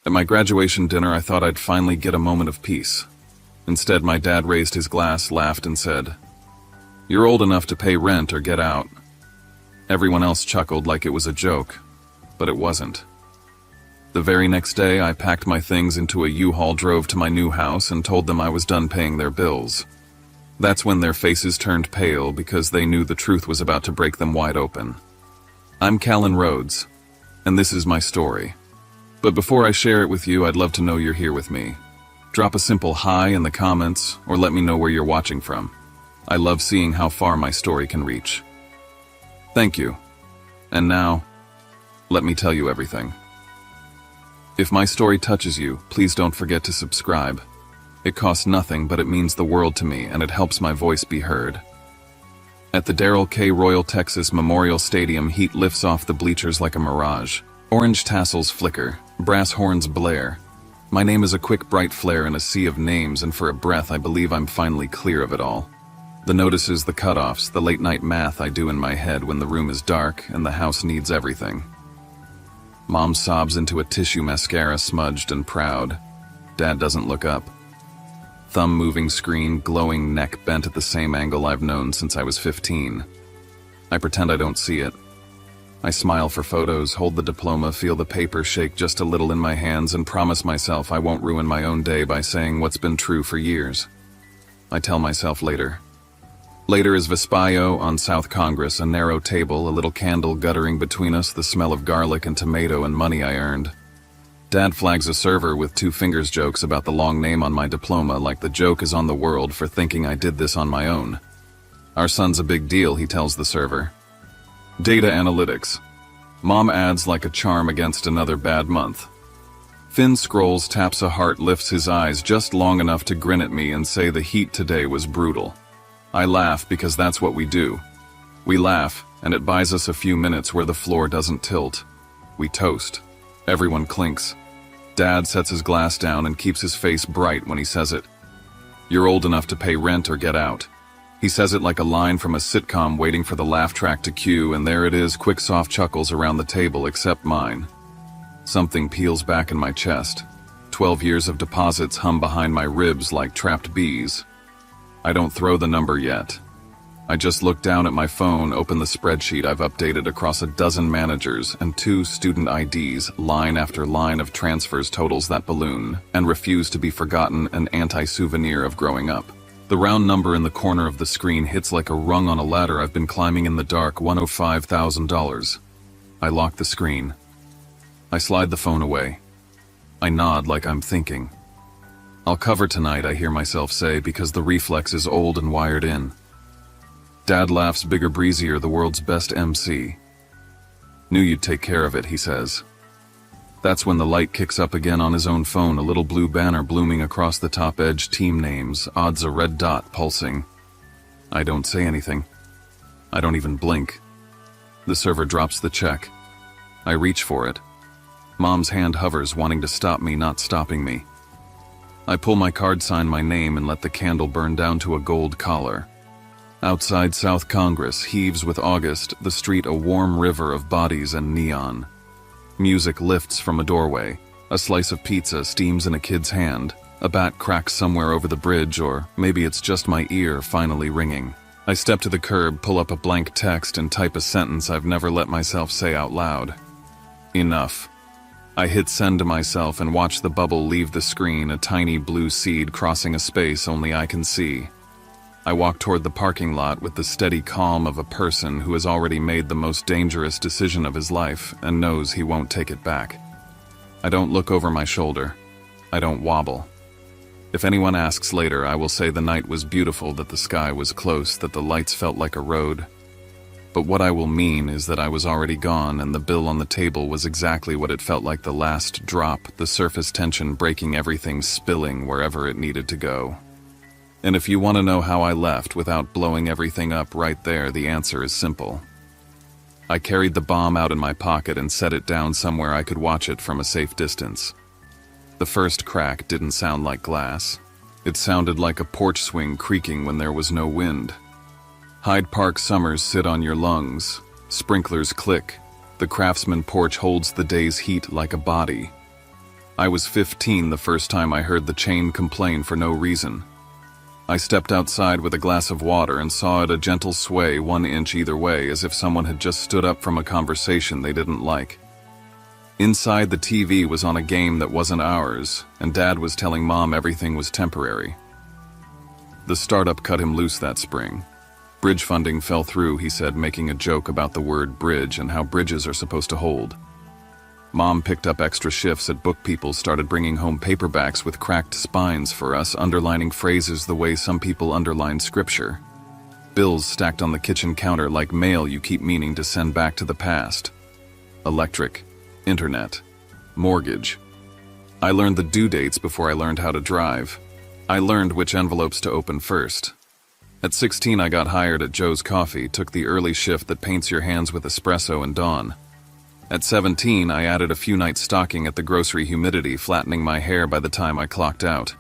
At my graduation dinner, I thought I'd finally get a moment of peace. Instead, my dad raised his glass, laughed, and said, "You're old enough to pay rent or get out." Everyone else chuckled like it was a joke, but it wasn't. The very next day, I packed my things into a U-Haul, drove to my new house, and told them I was done paying their bills. That's when their faces turned pale because they knew the truth was about to break them wide open. I'm Callan Rhodes, and this is my story. But before I share it with you, I'd love to know you're here with me. Drop a simple hi in the comments, or let me know where you're watching from. I love seeing how far my story can reach. Thank you. And now, let me tell you everything. If my story touches you, please don't forget to subscribe. It costs nothing, but it means the world to me, and it helps my voice be heard. At the Darrell K. Royal Texas Memorial Stadium, heat lifts off the bleachers like a mirage. Orange tassels flicker, brass horns blare. My name is a quick bright flare in a sea of names, and for a breath I believe I'm finally clear of it all. The notices, the cutoffs, the late-night math I do in my head when the room is dark and the house needs everything. Mom sobs into a tissue, mascara smudged and proud. Dad doesn't look up. Thumb moving screen, glowing neck bent at the same angle I've known since I was 15. I pretend I don't see it. I smile for photos, hold the diploma, feel the paper shake just a little in my hands, and promise myself I won't ruin my own day by saying what's been true for years. I tell myself later. Later is Vespaio on South Congress, a narrow table, a little candle guttering between us, the smell of garlic and tomato and money I earned. Dad flags a server with 2 fingers, jokes about the long name on my diploma like the joke is on the world for thinking I did this on my own. Our son's a big deal, he tells the server. Data analytics. Mom adds like a charm against another bad month. Finn scrolls, taps a heart, lifts his eyes just long enough to grin at me and say the heat today was brutal. I laugh because that's what we do. We laugh, and it buys us a few minutes where the floor doesn't tilt. We toast. Everyone clinks. Dad sets his glass down and keeps his face bright when he says it. You're old enough to pay rent or get out. He says it like a line from a sitcom waiting for the laugh track to cue, and there it is, quick soft chuckles around the table except mine. Something peels back in my chest. 12 years of deposits hum behind my ribs like trapped bees. I don't throw the number yet. I just look down at my phone, open the spreadsheet I've updated across a dozen managers and 2 student IDs, line after line of transfers totals that balloon, and refuse to be forgotten, an anti-souvenir of growing up. The round number in the corner of the screen hits like a rung on a ladder I've been climbing in the dark, $105,000. I lock the screen. I slide the phone away. I nod like I'm thinking. I'll cover tonight, I hear myself say, because the reflex is old and wired in. Dad laughs bigger, breezier, the world's best MC. Knew you'd take care of it, he says. That's when the light kicks up again on his own phone, a little blue banner blooming across the top edge, team names, odds, a red dot pulsing. I don't say anything. I don't even blink. The server drops the check. I reach for it. Mom's hand hovers, wanting to stop me, not stopping me. I pull my card, sign my name, and let the candle burn down to a gold collar. Outside South Congress heaves with August, the street a warm river of bodies and neon. Music lifts from a doorway. A slice of pizza steams in a kid's hand. A bat cracks somewhere over the bridge, or maybe it's just my ear finally ringing. I step to the curb, pull up a blank text, and type a sentence I've never let myself say out loud. Enough. I hit send to myself and watch the bubble leave the screen, a tiny blue seed crossing a space only I can see. I walk toward the parking lot with the steady calm of a person who has already made the most dangerous decision of his life and knows he won't take it back. I don't look over my shoulder. I don't wobble. If anyone asks later, I will say the night was beautiful, that the sky was close, that the lights felt like a road. But what I will mean is that I was already gone, and the bill on the table was exactly what it felt like, the last drop, the surface tension breaking everything, spilling wherever it needed to go. And if you want to know how I left without blowing everything up right there, the answer is simple. I carried the bomb out in my pocket and set it down somewhere I could watch it from a safe distance. The first crack didn't sound like glass. It sounded like a porch swing creaking when there was no wind. Hyde Park summers sit on your lungs. Sprinklers click. The Craftsman porch holds the day's heat like a body. I was 15 the first time I heard the chain complain for no reason. I stepped outside with a glass of water and saw it a gentle sway 1 inch either way, as if someone had just stood up from a conversation they didn't like. Inside, the TV was on a game that wasn't ours, and Dad was telling Mom everything was temporary. The startup cut him loose that spring. Bridge funding fell through, he said, making a joke about the word bridge and how bridges are supposed to hold. Mom picked up extra shifts at Book People, started bringing home paperbacks with cracked spines for us, underlining phrases the way some people underline scripture. Bills stacked on the kitchen counter like mail you keep meaning to send back to the past. Electric, internet, mortgage. I learned the due dates before I learned how to drive. I learned which envelopes to open first. At 16, I got hired at Joe's Coffee, took the early shift that paints your hands with espresso and dawn. At 17, I added a few nights stocking at the grocery humidity, flattening my hair by the time I clocked out.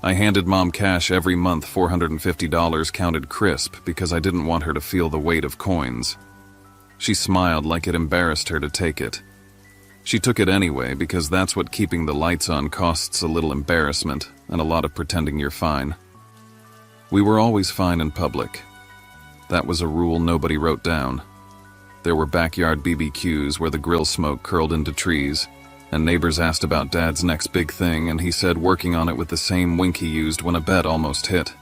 I handed Mom cash every month, $450 counted crisp, because I didn't want her to feel the weight of coins. She smiled like it embarrassed her to take it. She took it anyway, because that's what keeping the lights on costs: a little embarrassment and a lot of pretending you're fine. We were always fine in public. That was a rule nobody wrote down. There were backyard BBQs where the grill smoke curled into trees, and neighbors asked about Dad's next big thing, and he said working on it with the same wink he used when a bet almost hit.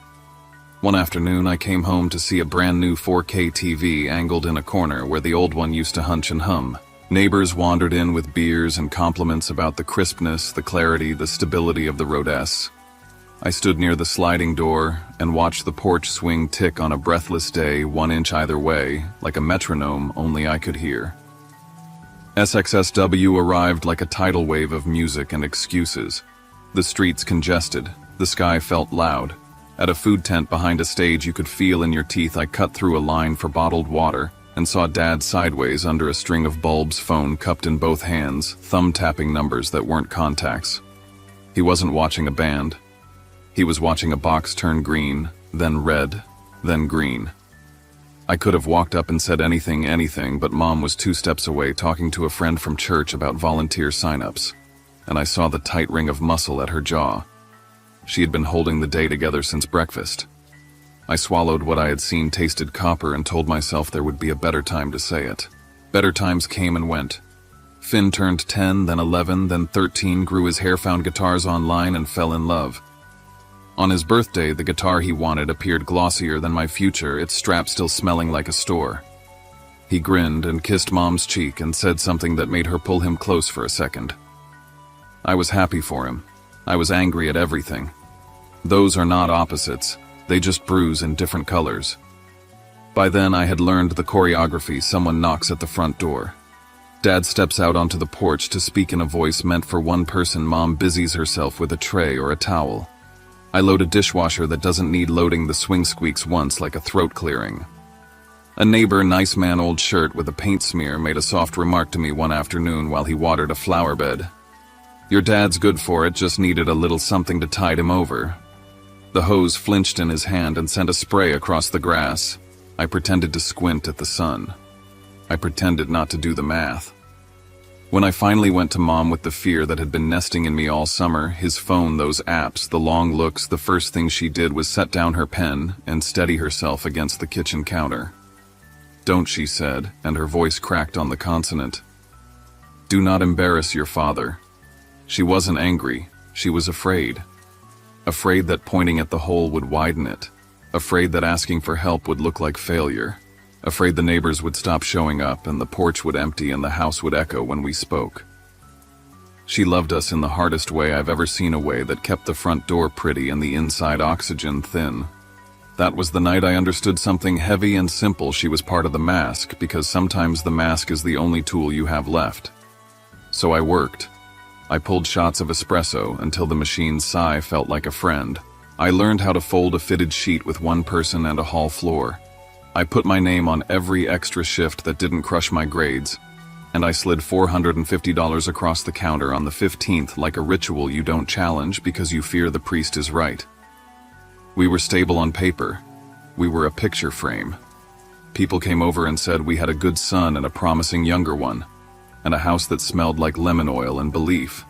One afternoon, I came home to see a brand new 4K TV angled in a corner where the old one used to hunch and hum. Neighbors wandered in with beers and compliments about the crispness, the clarity, the stability of the Rodess. I stood near the sliding door and watched the porch swing tick on a breathless day, 1 inch either way, like a metronome only I could hear. SXSW arrived like a tidal wave of music and excuses. The streets congested, the sky felt loud. At a food tent behind a stage you could feel in your teeth. I cut through a line for bottled water and saw Dad sideways under a string of bulbs, phone cupped in both hands, thumb-tapping numbers that weren't contacts. He wasn't watching a band. He was watching a box turn green, then red, then green. I could have walked up and said anything, but Mom was 2 steps away talking to a friend from church about volunteer sign-ups, and I saw the tight ring of muscle at her jaw. She had been holding the day together since breakfast. I swallowed what I had seen, tasted copper, and told myself there would be a better time to say it. Better times came and went. Finn turned 10, then 11, then 13, grew his hair, found guitars online, and fell in love. On his birthday, the guitar he wanted appeared glossier than my future, its strap still smelling like a store. He grinned and kissed Mom's cheek and said something that made her pull him close for a second. I was happy for him. I was angry at everything. Those are not opposites, they just bruise in different colors. By then I had learned the choreography. Someone knocks at the front door. Dad steps out onto the porch to speak in a voice meant for one person. Mom busies herself with a tray or a towel. I load a dishwasher that doesn't need loading. The swing squeaks once like a throat clearing. A neighbor, nice man, old shirt with a paint smear, made a soft remark to me one afternoon while he watered a flower bed. "Your dad's good for it, just needed a little something to tide him over." The hose flinched in his hand and sent a spray across the grass. I pretended to squint at the sun. I pretended not to do the math. When I finally went to Mom with the fear that had been nesting in me all summer, his phone, those apps, the long looks, the first thing she did was set down her pen and steady herself against the kitchen counter. "Don't," she said, and her voice cracked on the consonant. "Do not embarrass your father." She wasn't angry, she was afraid. Afraid that pointing at the hole would widen it. Afraid that asking for help would look like failure. Afraid the neighbors would stop showing up and the porch would empty and the house would echo when we spoke. She loved us in the hardest way I've ever seen, a way that kept the front door pretty and the inside oxygen thin. That was the night I understood something heavy and simple. She was part of the mask, because sometimes the mask is the only tool you have left. So I worked. I pulled shots of espresso until the machine's sigh felt like a friend. I learned how to fold a fitted sheet with one person and a hall floor. I put my name on every extra shift that didn't crush my grades, and I slid $450 across the counter on the 15th like a ritual you don't challenge because you fear the priest is right. We were stable on paper. We were a picture frame. People came over and said we had a good son and a promising younger one, and a house that smelled like lemon oil and belief.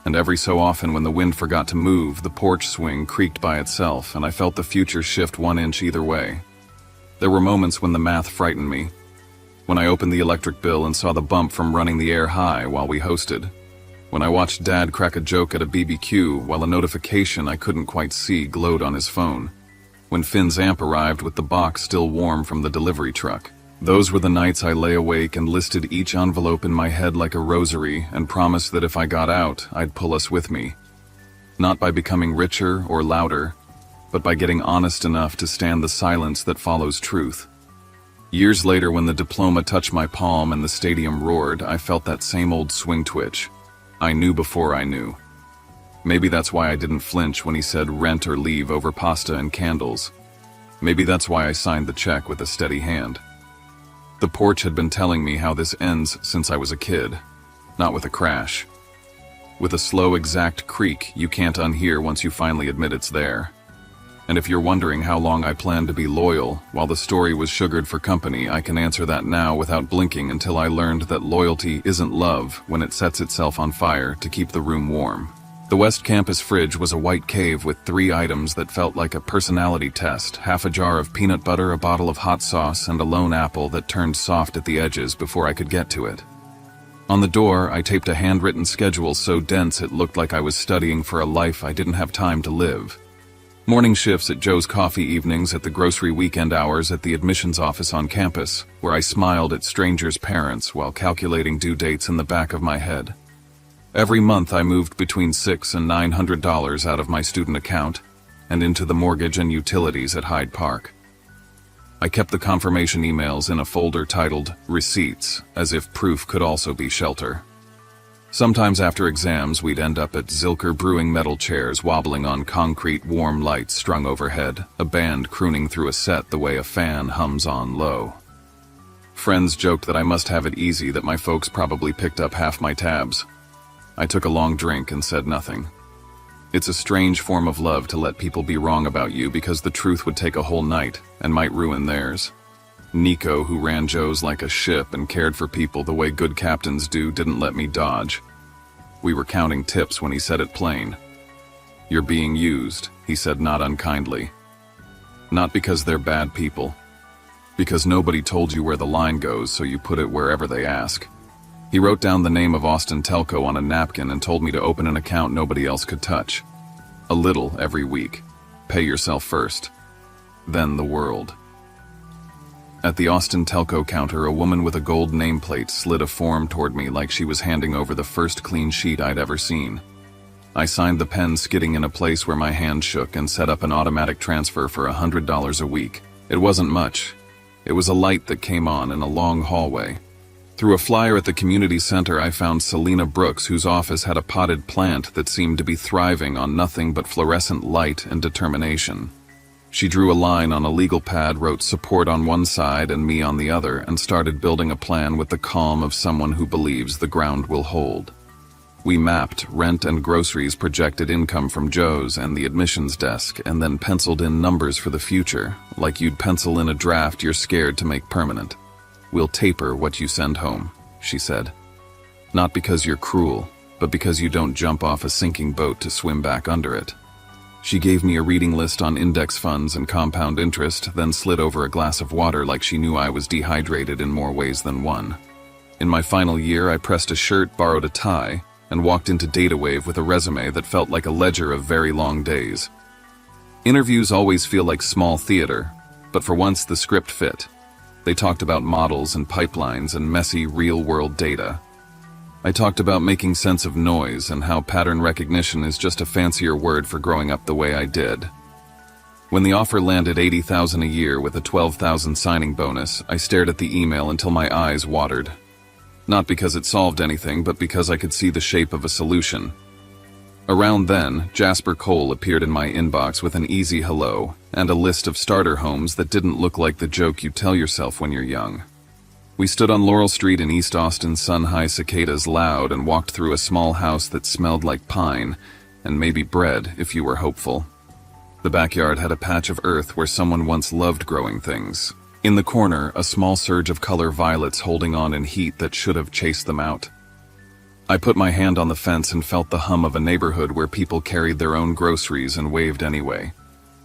And every so often when the wind forgot to move, the porch swing creaked by itself, and I felt the future shift 1 inch either way. There were moments when the math frightened me. When I opened the electric bill and saw the bump from running the air high while we hosted. When I watched Dad crack a joke at a BBQ while a notification I couldn't quite see glowed on his phone. When Finn's amp arrived with the box still warm from the delivery truck. Those were the nights I lay awake and listed each envelope in my head like a rosary and promised that if I got out, I'd pull us with me. Not by becoming richer or louder, but by getting honest enough to stand the silence that follows truth. Years later, when the diploma touched my palm and the stadium roared, I felt that same old swing twitch. I knew before I knew. Maybe that's why I didn't flinch when he said rent or leave over pasta and candles. Maybe that's why I signed the check with a steady hand. The porch had been telling me how this ends since I was a kid, not with a crash. With a slow, exact creak you can't unhear once you finally admit it's there. And if you're wondering how long I planned to be loyal while the story was sugared for company, I can answer that now without blinking until I learned that loyalty isn't love when it sets itself on fire to keep the room warm. The West Campus fridge was a white cave with 3 items that felt like a personality test: half a jar of peanut butter, a bottle of hot sauce, and a lone apple that turned soft at the edges before I could get to it. On the door, I taped a handwritten schedule so dense it looked like I was studying for a life I didn't have time to live. Morning shifts at Joe's Coffee, evenings at the grocery, weekend hours at the admissions office on campus, where I smiled at strangers' parents while calculating due dates in the back of my head. Every month I moved between $600 and $900 out of my student account and into the mortgage and utilities at Hyde Park. I kept the confirmation emails in a folder titled Receipts, as if proof could also be shelter. Sometimes after exams we'd end up at Zilker brewing metal chairs wobbling on concrete, warm lights strung overhead, a band crooning through a set the way a fan hums on low. Friends joked that I must have it easy, that my folks probably picked up half my tabs. I took a long drink and said nothing. It's a strange form of love to let people be wrong about you because the truth would take a whole night and might ruin theirs. Nico, who ran Joe's like a ship and cared for people the way good captains do, didn't let me dodge. We were counting tips when he said it plain. "You're being used," he said, not unkindly. "Not because they're bad people. Because nobody told you where the line goes, so you put it wherever they ask." He wrote down the name of Austin Telco on a napkin and told me to open an account nobody else could touch. A little every week. Pay yourself first. Then the world. At the Austin Telco counter, a woman with a gold nameplate slid a form toward me like she was handing over the first clean sheet I'd ever seen. I signed the pen, skidding in a place where my hand shook, and set up an automatic transfer for $100 a week. It wasn't much. It was a light that came on in a long hallway. Through a flyer at the community center, I found Selena Brooks, whose office had a potted plant that seemed to be thriving on nothing but fluorescent light and determination. She drew a line on a legal pad, wrote support on one side and me on the other, and started building a plan with the calm of someone who believes the ground will hold. We mapped rent and groceries, projected income from Joe's and the admissions desk, and then penciled in numbers for the future, like you'd pencil in a draft you're scared to make permanent. "We'll taper what you send home," she said. "Not because you're cruel, but because you don't jump off a sinking boat to swim back under it." She gave me a reading list on index funds and compound interest, then slid over a glass of water like she knew I was dehydrated in more ways than one. In my final year, I pressed a shirt, borrowed a tie, and walked into DataWave with a resume that felt like a ledger of very long days. Interviews always feel like small theater, but for once the script fit. They talked about models and pipelines and messy real-world data. I talked about making sense of noise and how pattern recognition is just a fancier word for growing up the way I did. When the offer landed $80,000 a year with a $12,000 signing bonus, I stared at the email until my eyes watered. Not because it solved anything, but because I could see the shape of a solution. Around then, Jasper Cole appeared in my inbox with an easy hello and a list of starter homes that didn't look like the joke you tell yourself when you're young. We stood on Laurel Street in East Austin, sun-high, cicadas loud, and walked through a small house that smelled like pine, and maybe bread if you were hopeful. The backyard had a patch of earth where someone once loved growing things. In the corner, a small surge of color violets holding on in heat that should have chased them out. I put my hand on the fence and felt the hum of a neighborhood where people carried their own groceries and waved anyway.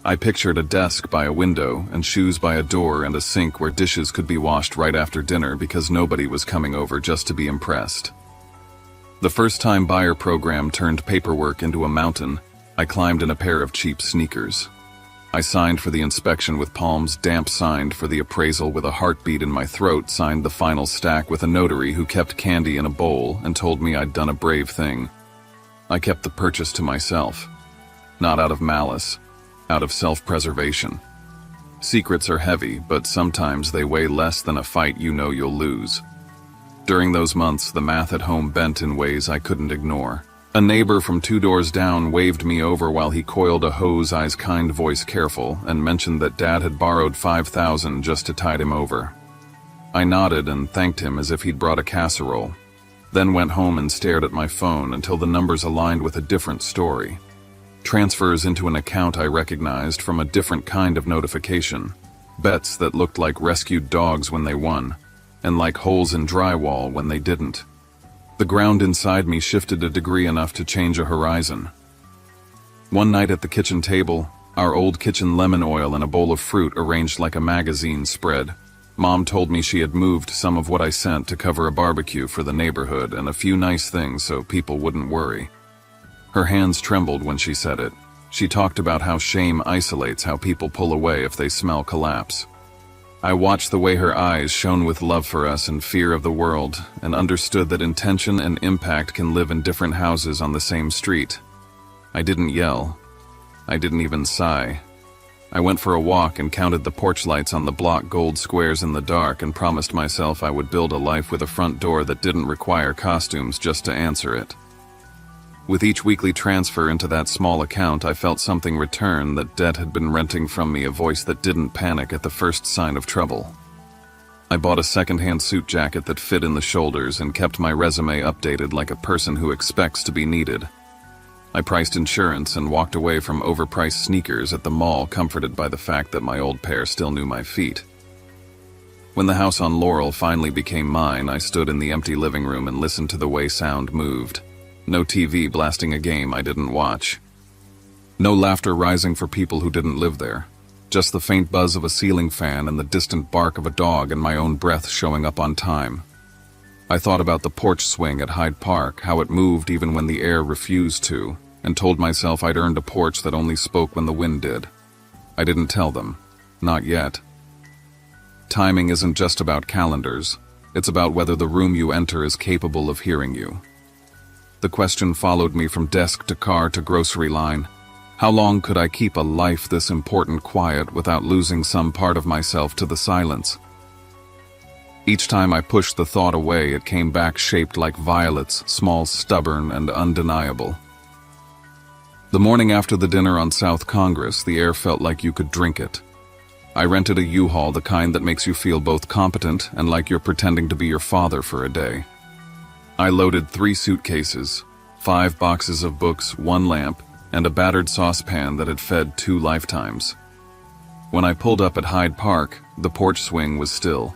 I pictured a desk by a window and shoes by a door and a sink where dishes could be washed right after dinner because nobody was coming over just to be impressed. The first-time buyer program turned paperwork into a mountain. I climbed in a pair of cheap sneakers. I signed for the inspection with palms damp, signed for the appraisal with a heartbeat in my throat, signed the final stack with a notary who kept candy in a bowl and told me I'd done a brave thing. I kept the purchase to myself. Not out of malice, out of self-preservation. Secrets are heavy, but sometimes they weigh less than a fight you know you'll lose. During those months, the math at home bent in ways I couldn't ignore. A neighbor from 2 doors down waved me over while he coiled a hose, eyes kind, voice careful, and mentioned that Dad had borrowed $5,000 just to tide him over. I nodded and thanked him as if he'd brought a casserole, then went home and stared at my phone until the numbers aligned with a different story. Transfers into an account I recognized from a different kind of notification. Bets that looked like rescued dogs when they won, and like holes in drywall when they didn't. The ground inside me shifted a degree enough to change a horizon. One night at the kitchen table, our old kitchen lemon oil and a bowl of fruit arranged like a magazine spread. Mom told me she had moved some of what I sent to cover a barbecue for the neighborhood and a few nice things so people wouldn't worry. Her hands trembled when she said it. She talked about how shame isolates, how people pull away if they smell collapse. I watched the way her eyes shone with love for us and fear of the world, and understood that intention and impact can live in different houses on the same street. I didn't yell. I didn't even sigh. I went for a walk and counted the porch lights on the block gold squares in the dark and promised myself I would build a life with a front door that didn't require costumes just to answer it. With each weekly transfer into that small account, I felt something return that debt had been renting from me, a voice that didn't panic at the first sign of trouble. I bought a second-hand suit jacket that fit in the shoulders and kept my resume updated like a person who expects to be needed. I priced insurance and walked away from overpriced sneakers at the mall, comforted by the fact that my old pair still knew my feet. When the house on Laurel finally became mine, I stood in the empty living room and listened to the way sound moved. No TV blasting a game I didn't watch. No laughter rising for people who didn't live there. Just the faint buzz of a ceiling fan and the distant bark of a dog and my own breath showing up on time. I thought about the porch swing at Hyde Park, how it moved even when the air refused to, and told myself I'd earned a porch that only spoke when the wind did. I didn't tell them. Not yet. Timing isn't just about calendars. It's about whether the room you enter is capable of hearing you. The question followed me from desk to car to grocery line. How long could I keep a life this important quiet without losing some part of myself to the silence? Each time I pushed the thought away, it came back shaped like violets, small, stubborn, and undeniable. The morning after the dinner on South Congress, the air felt like you could drink it. I rented a U-Haul, the kind that makes you feel both competent and like you're pretending to be your father for a day. I loaded 3 suitcases, 5 boxes of books, 1 lamp, and a battered saucepan that had fed 2 lifetimes. When I pulled up at Hyde Park, the porch swing was still.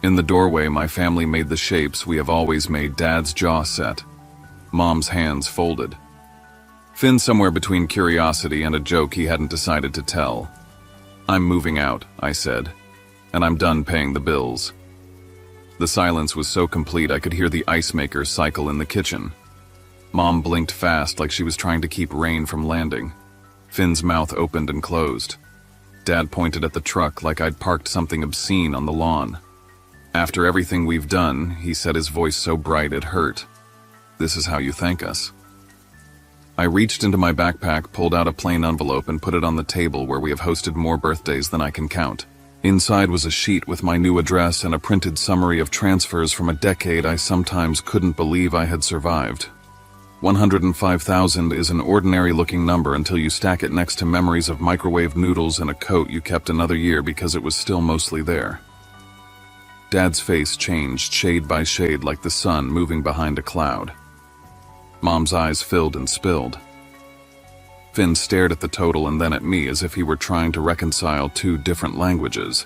In the doorway, my family made the shapes we have always made, Dad's jaw set. Mom's hands folded. Finn somewhere between curiosity and a joke he hadn't decided to tell. "I'm moving out," I said, "and I'm done paying the bills." The silence was so complete I could hear the ice maker cycle in the kitchen. Mom blinked fast like she was trying to keep rain from landing. Finn's mouth opened and closed. Dad pointed at the truck like I'd parked something obscene on the lawn. "After everything we've done," he said, his voice so bright it hurt. "This is how you thank us." I reached into my backpack, pulled out a plain envelope, and put it on the table where we have hosted more birthdays than I can count. Inside was a sheet with my new address and a printed summary of transfers from a decade I sometimes couldn't believe I had survived. 105,000 is an ordinary-looking number until you stack it next to memories of microwave noodles and a coat you kept another year because it was still mostly there. Dad's face changed shade by shade like the sun moving behind a cloud. Mom's eyes filled and spilled. Finn stared at the total and then at me as if he were trying to reconcile 2 different languages.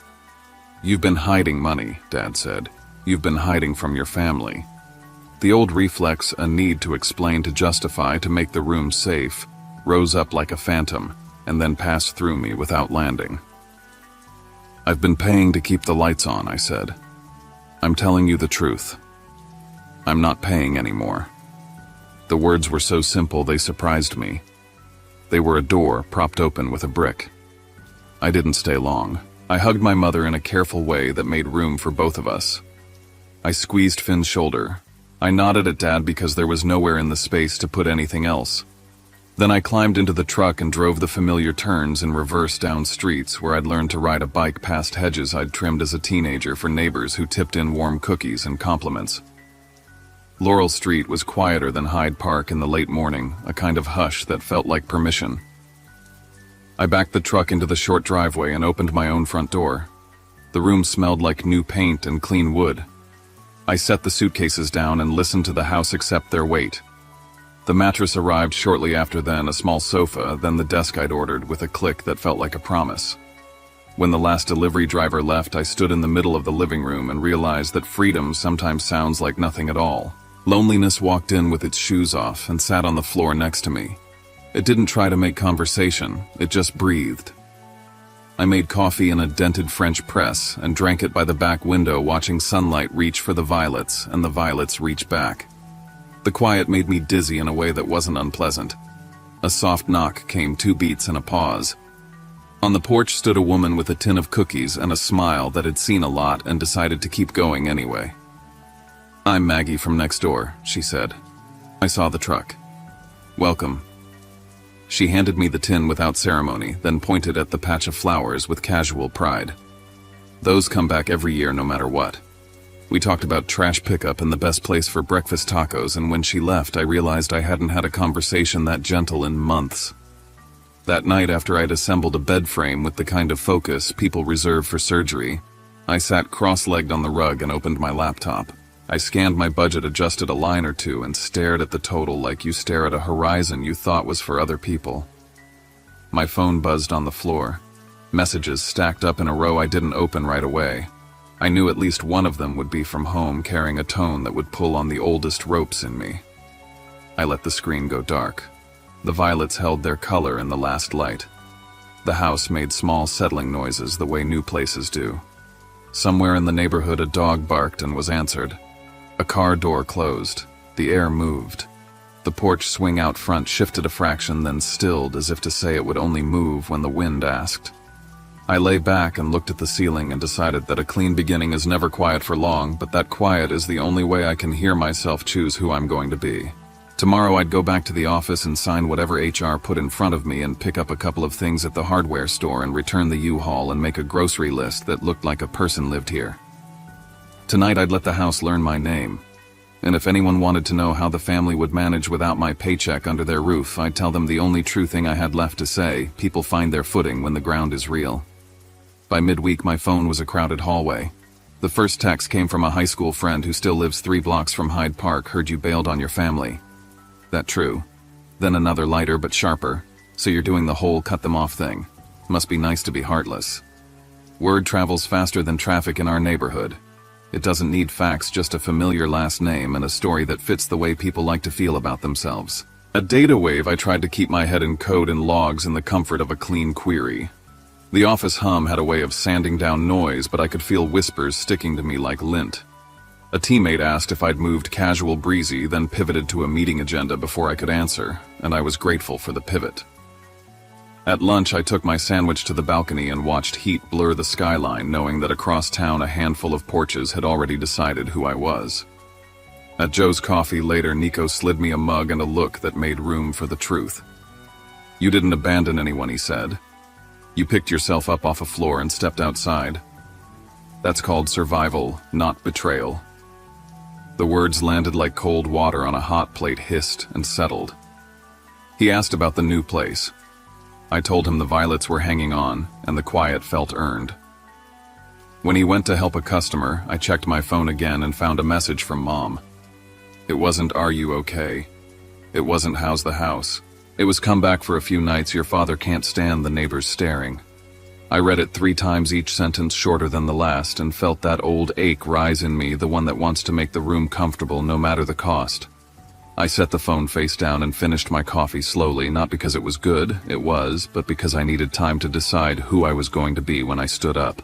"You've been hiding money," Dad said. "You've been hiding from your family." The old reflex, a need to explain, to justify, to make the room safe, rose up like a phantom and then passed through me without landing. "I've been paying to keep the lights on," I said. "I'm telling you the truth. I'm not paying anymore." The words were so simple they surprised me. They were a door propped open with a brick. I didn't stay long. I hugged my mother in a careful way that made room for both of us. I squeezed Finn's shoulder. I nodded at Dad because there was nowhere in the space to put anything else. Then I climbed into the truck and drove the familiar turns in reverse down streets where I'd learned to ride a bike past hedges I'd trimmed as a teenager for neighbors who tipped in warm cookies and compliments. Laurel Street was quieter than Hyde Park in the late morning, a kind of hush that felt like permission. I backed the truck into the short driveway and opened my own front door. The room smelled like new paint and clean wood. I set the suitcases down and listened to the house accept their weight. The mattress arrived shortly after, then a small sofa, then the desk I'd ordered with a click that felt like a promise. When the last delivery driver left, I stood in the middle of the living room and realized that freedom sometimes sounds like nothing at all. Loneliness walked in with its shoes off and sat on the floor next to me. It didn't try to make conversation, it just breathed. I made coffee in a dented French press and drank it by the back window, watching sunlight reach for the violets and the violets reach back. The quiet made me dizzy in a way that wasn't unpleasant. A soft knock came, 2 beats and a pause. On the porch stood a woman with a tin of cookies and a smile that had seen a lot and decided to keep going anyway. "I'm Maggie from next door," she said. I saw the truck. "Welcome." She handed me the tin without ceremony, then pointed at the patch of flowers with casual pride. "Those come back every year no matter what." We talked about trash pickup and the best place for breakfast tacos, and when she left, I realized I hadn't had a conversation that gentle in months. That night, after I'd assembled a bed frame with the kind of focus people reserve for surgery, I sat cross-legged on the rug and opened my laptop. I scanned my budget, adjusted a line or two, and stared at the total like you stare at a horizon you thought was for other people. My phone buzzed on the floor. Messages stacked up in a row I didn't open right away. I knew at least one of them would be from home, carrying a tone that would pull on the oldest ropes in me. I let the screen go dark. The violets held their color in the last light. The house made small settling noises the way new places do. Somewhere in the neighborhood a dog barked and was answered. A car door closed. The air moved. The porch swing out front shifted a fraction, then stilled as if to say it would only move when the wind asked. I lay back and looked at the ceiling and decided that a clean beginning is never quiet for long, but that quiet is the only way I can hear myself choose who I'm going to be. Tomorrow I'd go back to the office and sign whatever HR put in front of me and pick up a couple of things at the hardware store and return the U-Haul and make a grocery list that looked like a person lived here. Tonight I'd let the house learn my name. And if anyone wanted to know how the family would manage without my paycheck under their roof, I'd tell them the only true thing I had left to say: people find their footing when the ground is real. By midweek, my phone was a crowded hallway. The first text came from a high school friend who still lives 3 blocks from Hyde Park. "Heard you bailed on your family." That true. Then another lighter but sharper. "So you're doing the whole cut them off thing. Must be nice to be heartless." Word travels faster than traffic in our neighborhood. It doesn't need facts, just a familiar last name and a story that fits the way people like to feel about themselves. A data wave. I tried to keep my head in code and logs in the comfort of a clean query. The office hum had a way of sanding down noise, but I could feel whispers sticking to me like lint. A teammate asked if I'd moved casual breezy, then pivoted to a meeting agenda before I could answer, and I was grateful for the pivot. At lunch, I took my sandwich to the balcony and watched heat blur the skyline, knowing that across town a handful of porches had already decided who I was. At Joe's Coffee later, Nico slid me a mug and a look that made room for the truth. "You didn't abandon anyone," he said. "You picked yourself up off a floor and stepped outside. That's called survival, not betrayal." The words landed like cold water on a hot plate, hissed and settled. He asked about the new place. I told him the violets were hanging on, and the quiet felt earned. When he went to help a customer, I checked my phone again and found a message from Mom. It wasn't "Are you okay?" It wasn't "How's the house?" It was "Come back for a few nights, your father can't stand the neighbors staring." I read it 3 times, each sentence shorter than the last, and felt that old ache rise in me, the one that wants to make the room comfortable no matter the cost. I set the phone face down and finished my coffee slowly, not because it was good, it was, but because I needed time to decide who I was going to be when I stood up.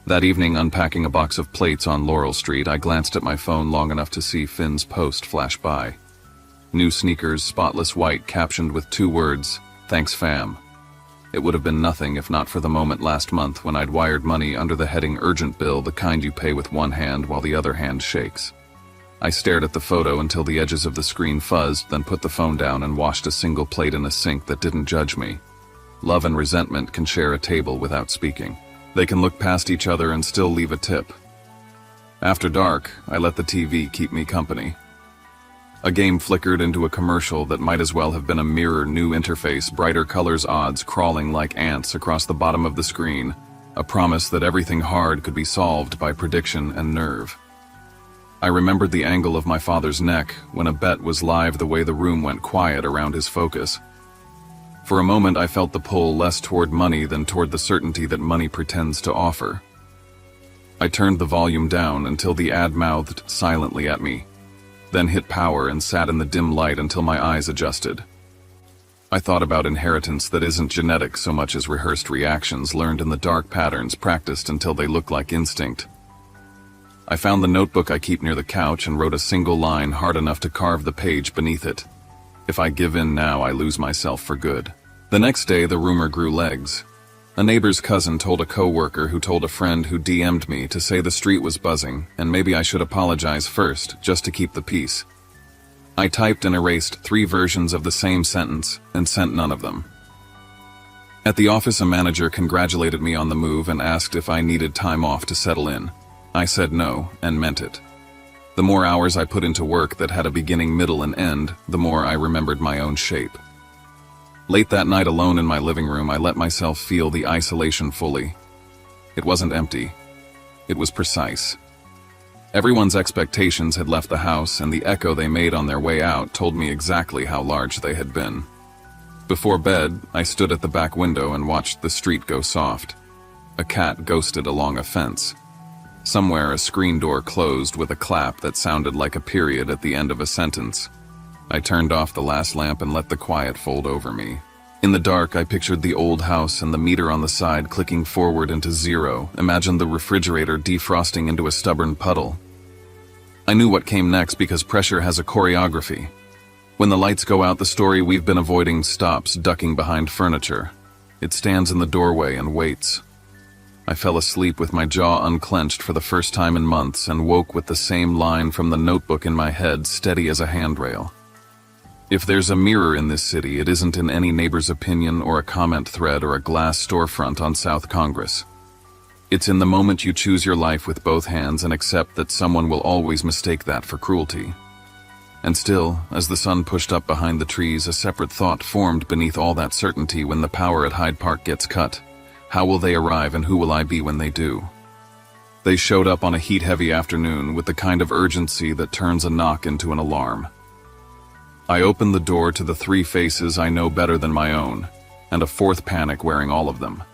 That evening, unpacking a box of plates on Laurel Street, I glanced at my phone long enough to see Finn's post flash by. New sneakers, spotless white, captioned with 2 words, "Thanks fam." It would have been nothing if not for the moment last month when I'd wired money under the heading urgent bill, the kind you pay with one hand while the other hand shakes. I stared at the photo until the edges of the screen fuzzed, then put the phone down and washed a single plate in a sink that didn't judge me. Love and resentment can share a table without speaking. They can look past each other and still leave a tip. After dark, I let the TV keep me company. A game flickered into a commercial that might as well have been a mirror, new interface, brighter colors, odds crawling like ants across the bottom of the screen, a promise that everything hard could be solved by prediction and nerve. I remembered the angle of my father's neck when a bet was live, the way the room went quiet around his focus. For a moment I felt the pull less toward money than toward the certainty that money pretends to offer. I turned the volume down until the ad mouthed silently at me, then hit power and sat in the dim light until my eyes adjusted. I thought about inheritance that isn't genetic so much as rehearsed reactions learned in the dark, patterns practiced until they look like instinct. I found the notebook I keep near the couch and wrote a single line hard enough to carve the page beneath it. If I give in now, I lose myself for good. The next day, the rumor grew legs. A neighbor's cousin told a co-worker who told a friend who DM'd me to say the street was buzzing and maybe I should apologize first, just to keep the peace. I typed and erased 3 versions of the same sentence and sent none of them. At the office, a manager congratulated me on the move and asked if I needed time off to settle in. I said no, and meant it. The more hours I put into work that had a beginning, middle, and end, the more I remembered my own shape. Late that night, alone in my living room, I let myself feel the isolation fully. It wasn't empty. It was precise. Everyone's expectations had left the house, and the echo they made on their way out told me exactly how large they had been. Before bed, I stood at the back window and watched the street go soft. A cat ghosted along a fence. Somewhere, a screen door closed with a clap that sounded like a period at the end of a sentence. I turned off the last lamp and let the quiet fold over me. In the dark, I pictured the old house and the meter on the side clicking forward into 0, imagined the refrigerator defrosting into a stubborn puddle. I knew what came next because pressure has a choreography. When the lights go out, the story we've been avoiding stops, ducking behind furniture. It stands in the doorway and waits. I fell asleep with my jaw unclenched for the first time in months and woke with the same line from the notebook in my head, steady as a handrail. If there's a mirror in this city, it isn't in any neighbor's opinion or a comment thread or a glass storefront on South Congress. It's in the moment you choose your life with both hands and accept that someone will always mistake that for cruelty. And still, as the sun pushed up behind the trees, a separate thought formed beneath all that certainty. When the power at Hyde Park gets cut, how will they arrive and who will I be when they do? They showed up on a heat-heavy afternoon with the kind of urgency that turns a knock into an alarm. I opened the door to the 3 faces I know better than my own, and a 4th panic wearing all of them.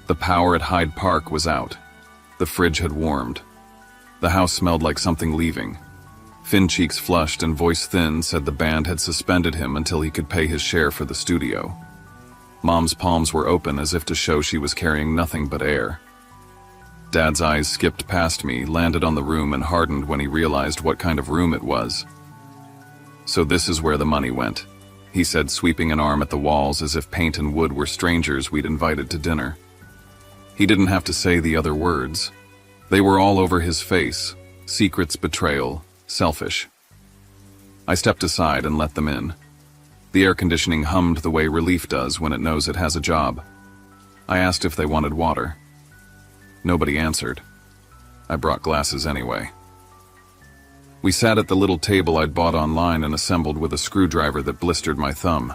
The power at Hyde Park was out. The fridge had warmed. The house smelled like something leaving. Finn, cheeks flushed and voice thin, said the band had suspended him until he could pay his share for the studio. Mom's palms were open as if to show she was carrying nothing but air. Dad's eyes skipped past me, landed on the room, and hardened when he realized what kind of room it was. "So this is where the money went," he said, sweeping an arm at the walls as if paint and wood were strangers we'd invited to dinner. He didn't have to say the other words. They were all over his face: secrets, betrayal, selfish. I stepped aside and let them in. The air conditioning hummed the way relief does when it knows it has a job. I asked if they wanted water. Nobody answered. I brought glasses anyway. We sat at the little table I'd bought online and assembled with a screwdriver that blistered my thumb.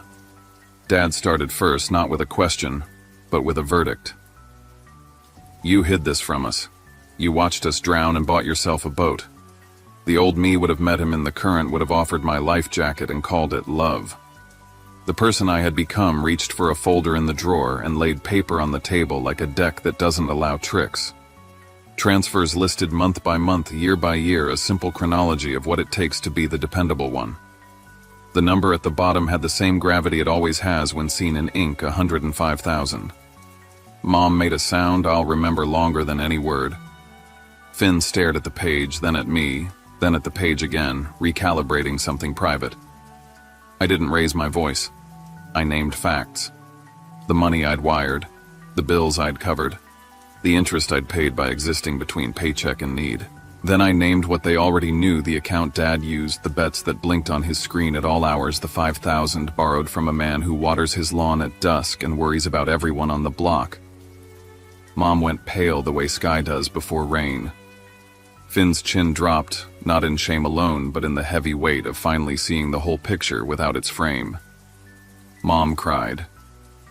Dad started first, not with a question, but with a verdict. "You hid this from us. You watched us drown and bought yourself a boat. The old me would have met him in the current, would have offered my life jacket and called it love. The person I had become reached for a folder in the drawer and laid paper on the table like a deck that doesn't allow tricks. Transfers listed month by month, year by year, a simple chronology of what it takes to be the dependable one. The number at the bottom had the same gravity it always has when seen in ink, 105,000. Mom made a sound I'll remember longer than any word. Finn stared at the page, then at me, then at the page again, recalibrating something private. I didn't raise my voice. I named facts. The money I'd wired, the bills I'd covered, the interest I'd paid by existing between paycheck and need. Then I named what they already knew: the account Dad used, the bets that blinked on his screen at all hours, the 5,000 borrowed from a man who waters his lawn at dusk and worries about everyone on the block. Mom went pale the way sky does before rain. Finn's chin dropped, not in shame alone, but in the heavy weight of finally seeing the whole picture without its frame. Mom cried.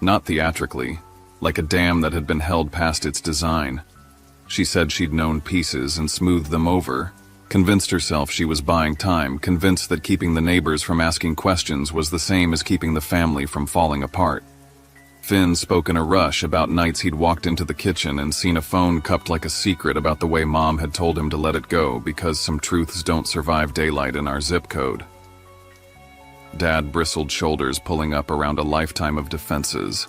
Not theatrically, like a dam that had been held past its design. She said she'd known pieces and smoothed them over, convinced herself she was buying time, convinced that keeping the neighbors from asking questions was the same as keeping the family from falling apart. Finn spoke in a rush about nights he'd walked into the kitchen and seen a phone cupped like a secret about the way Mom had told him to let it go because some truths don't survive daylight in our zip code. Dad bristled shoulders, pulling up around a lifetime of defenses.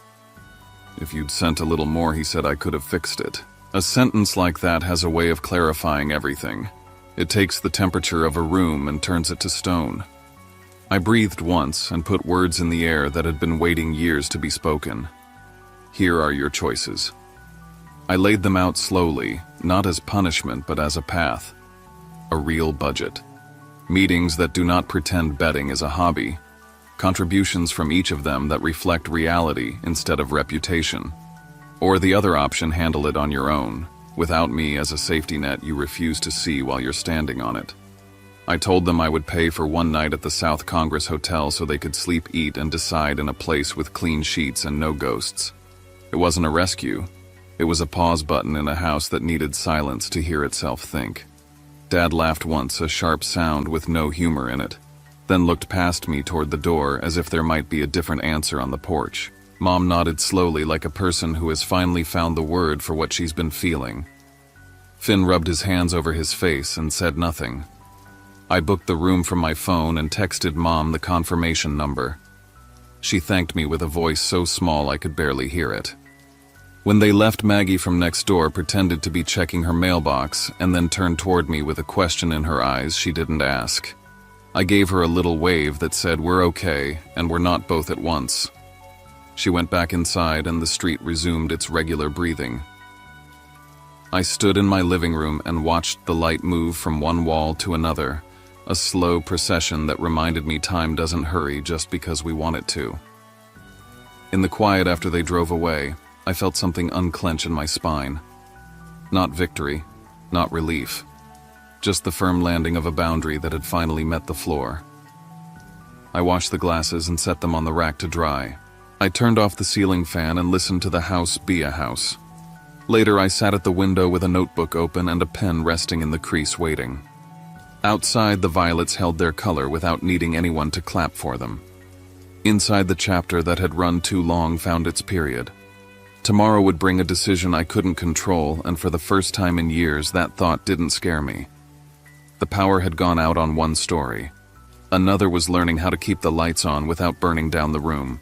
If you'd sent a little more, he said, I could have fixed it. A sentence like that has a way of clarifying everything. It takes the temperature of a room and turns it to stone. I breathed once and put words in the air that had been waiting years to be spoken. Here are your choices. I laid them out slowly, not as punishment but as a path. A real budget. Meetings that do not pretend betting is a hobby. Contributions from each of them that reflect reality instead of reputation. Or the other option, handle it on your own, without me as a safety net you refuse to see while you're standing on it. I told them I would pay for one night at the South Congress Hotel so they could sleep, eat, and decide in a place with clean sheets and no ghosts. It wasn't a rescue. It was a pause button in a house that needed silence to hear itself think. Dad laughed once, a sharp sound with no humor in it, then looked past me toward the door as if there might be a different answer on the porch. Mom nodded slowly, like a person who has finally found the word for what she's been feeling. Finn rubbed his hands over his face and said nothing. I booked the room from my phone and texted Mom the confirmation number. She thanked me with a voice so small I could barely hear it. When they left, Maggie from next door pretended to be checking her mailbox and then turned toward me with a question in her eyes she didn't ask. I gave her a little wave that said we're okay and we're not both at once. She went back inside and the street resumed its regular breathing. I stood in my living room and watched the light move from one wall to another, a slow procession that reminded me time doesn't hurry just because we want it to. In the quiet after they drove away, I felt something unclench in my spine. Not victory, not relief, just the firm landing of a boundary that had finally met the floor. I washed the glasses and set them on the rack to dry. I turned off the ceiling fan and listened to the house be a house. Later, I sat at the window with a notebook open and a pen resting in the crease, waiting. Outside, the violets held their color without needing anyone to clap for them. Inside, the chapter that had run too long found its period. Tomorrow would bring a decision I couldn't control, and for the first time in years, that thought didn't scare me. The power had gone out on one story. Another was learning how to keep the lights on without burning down the room.